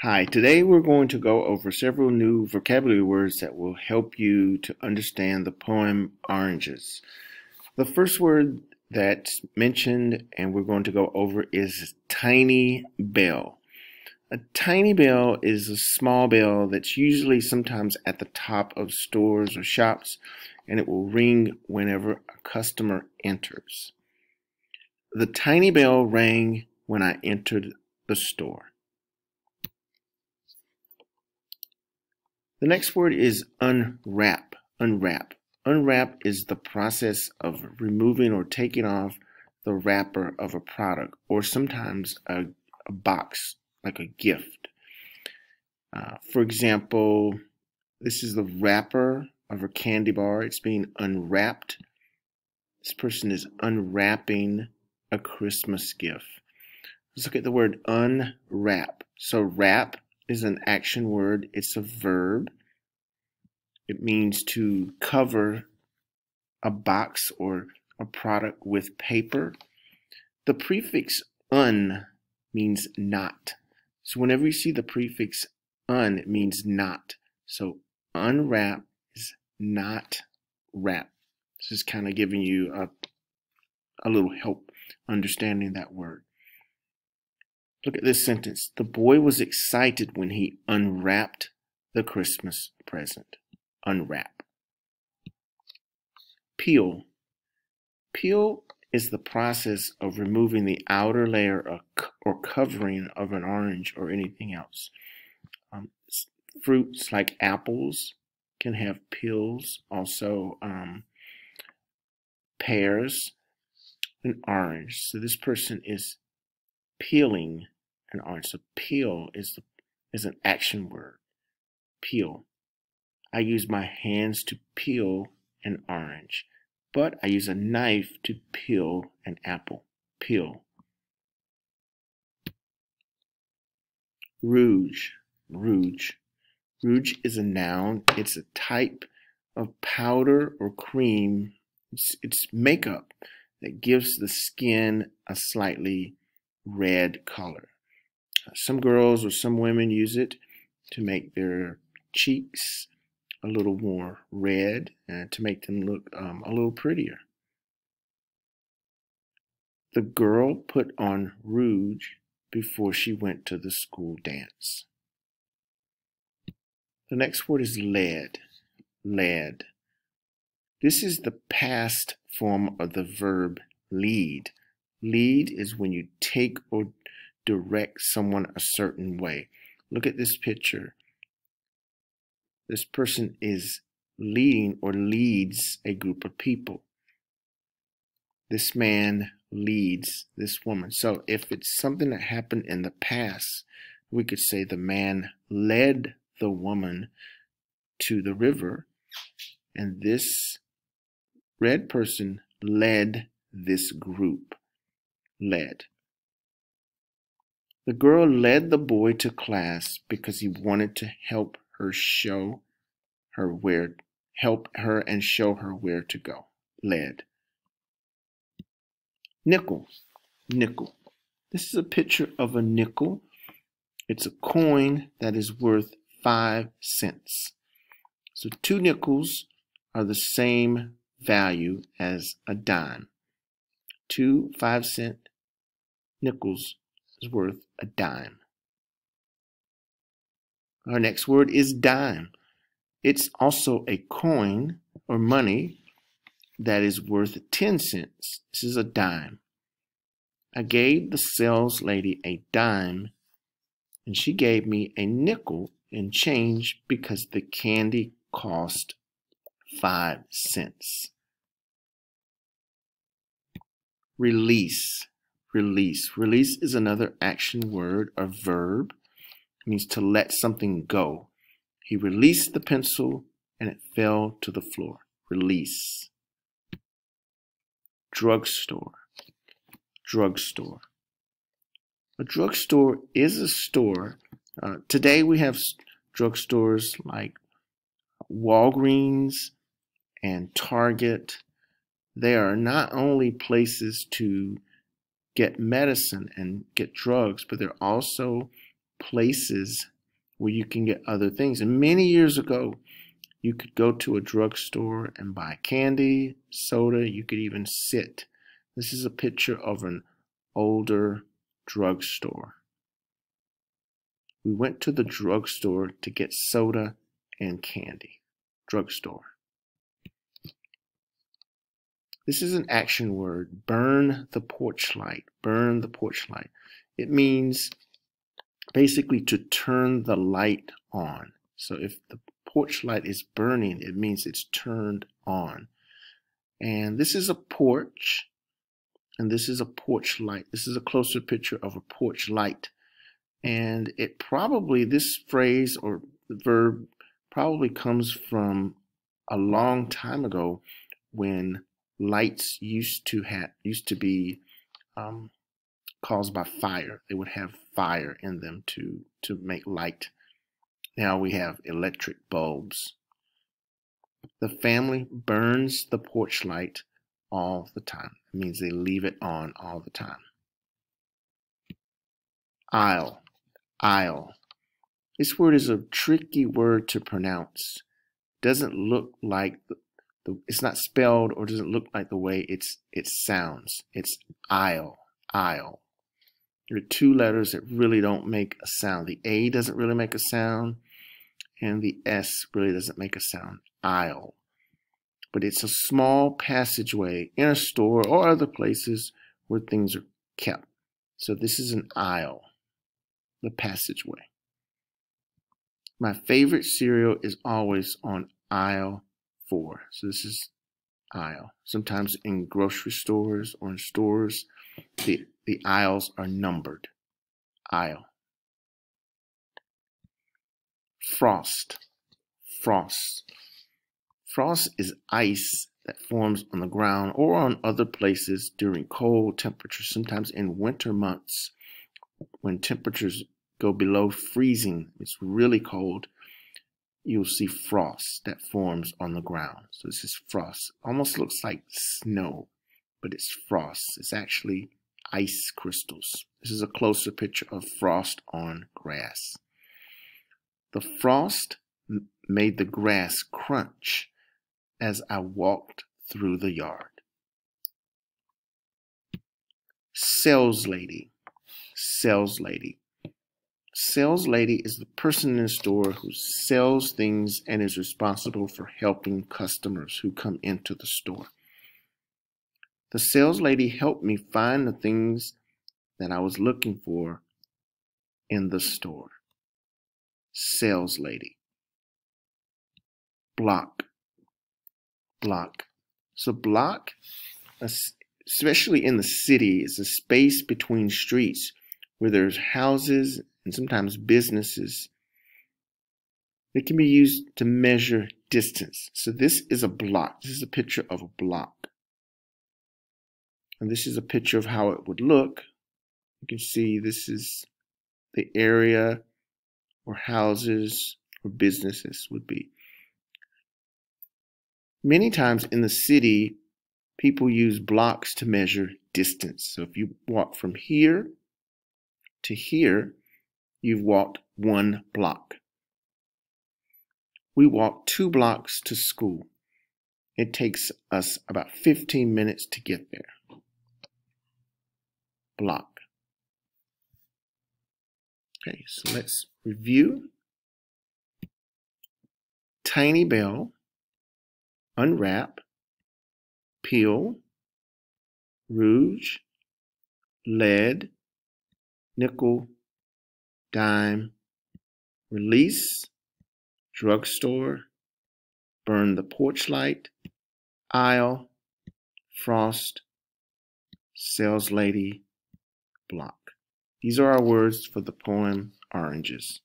Hi, today we're going to go over several new vocabulary words that will help you to understand the poem Oranges. The first word that's mentioned and we're going to go over is tiny bell. A tiny bell is a small bell that's usually sometimes at the top of stores or shops, and it will ring whenever a customer enters. The tiny bell rang when I entered the store. The next word is unwrap. Unwrap. Unwrap is the process of removing or taking off the wrapper of a product, or sometimes a box, like a gift. For example, this is the wrapper of a candy bar. It's being unwrapped. This person is unwrapping a Christmas gift. Let's look at the word unwrap. So wrap is an action word. It's a verb. It means to cover a box or a product with paper. The prefix un means not. So whenever you see the prefix un, it means not. So unwrap is not wrap. This is kind of giving you a little help understanding that word. Look at this sentence. The boy was excited when he unwrapped the Christmas present. Unwrap. Peel. Peel is the process of removing the outer layer or covering of an orange or anything else. Fruits like apples can have peels, also pears, and orange. So this person is peeling an orange. So peel is an action word. Peel. I use my hands to peel an orange, but I use a knife to peel an apple. Peel. Rouge. Rouge. Rouge is a noun. It's a type of powder or cream. It's makeup that gives the skin a slightly red color. Some girls or some women use it to make their cheeks a little more red and to make them look a little prettier. The girl put on rouge before she went to the school dance. The next word is lead. Lead. This is the past form of the verb lead. Lead is when you take or direct someone a certain way. Look at this picture. This person is leading or leads a group of people. This man leads this woman. So if it's something that happened in the past, we could say the man led the woman to the river, and this red person led this group. Led. The girl led the boy to class because he wanted to help her and show her where to go. Led. Nickel. Nickel. This is a picture of a nickel. It's a coin that is worth 5 cents. So 2 nickels are the same value as a dime. 2 5-cent nickels is worth a dime. Our next word is dime. It's also a coin or money that is worth 10 cents. This is a dime. I gave the sales lady a dime, and she gave me a nickel in change because the candy cost 5 cents. Release. Release. Release is another action word or verb. It means to let something go. He released the pencil and it fell to the floor. Release. Drugstore. Drugstore. A drugstore is a store. Today we have drugstores like Walgreens and Target. They are not only places to get medicine and get drugs, but they're also places where you can get other things. And many years ago, you could go to a drugstore and buy candy, soda. You could even sit. This is a picture of an older drugstore. We went to the drugstore to get soda and candy. Drugstore. This is an action word, burn the porch light. Burn the porch light. It means basically to turn the light on. So if the porch light is burning, it means it's turned on. And this is a porch, and this is a porch light. This is a closer picture of a porch light. And it probably, this phrase or the verb probably comes from a long time ago when lights used to be caused by fire. They would have fire in them to make light. Now we have electric bulbs. The family burns the porch light all the time. It means they leave it on all the time. Aisle. Aisle. This word is a tricky word to pronounce. Doesn't look like it's not spelled or doesn't look like the way it sounds. It's aisle. Aisle. There are two letters that really don't make a sound. The A doesn't really make a sound, and the S really doesn't make a sound. Aisle. But it's a small passageway in a store or other places where things are kept. So this is an aisle, the passageway. My favorite cereal is always on aisle 4. So this is aisle. Sometimes in grocery stores or in stores, the aisles are numbered. Aisle. Frost. Frost. Frost is ice that forms on the ground or on other places during cold temperatures, sometimes in winter months when temperatures go below freezing. It's really cold. You'll see frost that forms on the ground. So this is frost. Almost looks like snow, but it's frost. It's actually ice crystals. This is a closer picture of frost on grass. The frost made the grass crunch as I walked through the yard. Sales lady. Sales lady. Sales lady is the person in the store who sells things and is responsible for helping customers who come into the store. The sales lady helped me find the things that I was looking for in the store. Sales lady. Block. Block. So block, especially in the city, is a space between streets where there's houses and sometimes businesses. It can be used to measure distance. So this is a block. This is a picture of a block. And this is a picture of how it would look. You can see this is the area where houses or businesses would be. Many times in the city, people use blocks to measure distance. So if you walk from here to here, you've walked 1 block. We walk 2 blocks to school. It takes us about 15 minutes to get there. Block. Okay, so let's review. Tiny bell, unwrap, peel, rouge, lead, nickel, dime, release, drugstore, burn the porch light, aisle, frost, sales lady, block. These are our words for the poem Oranges.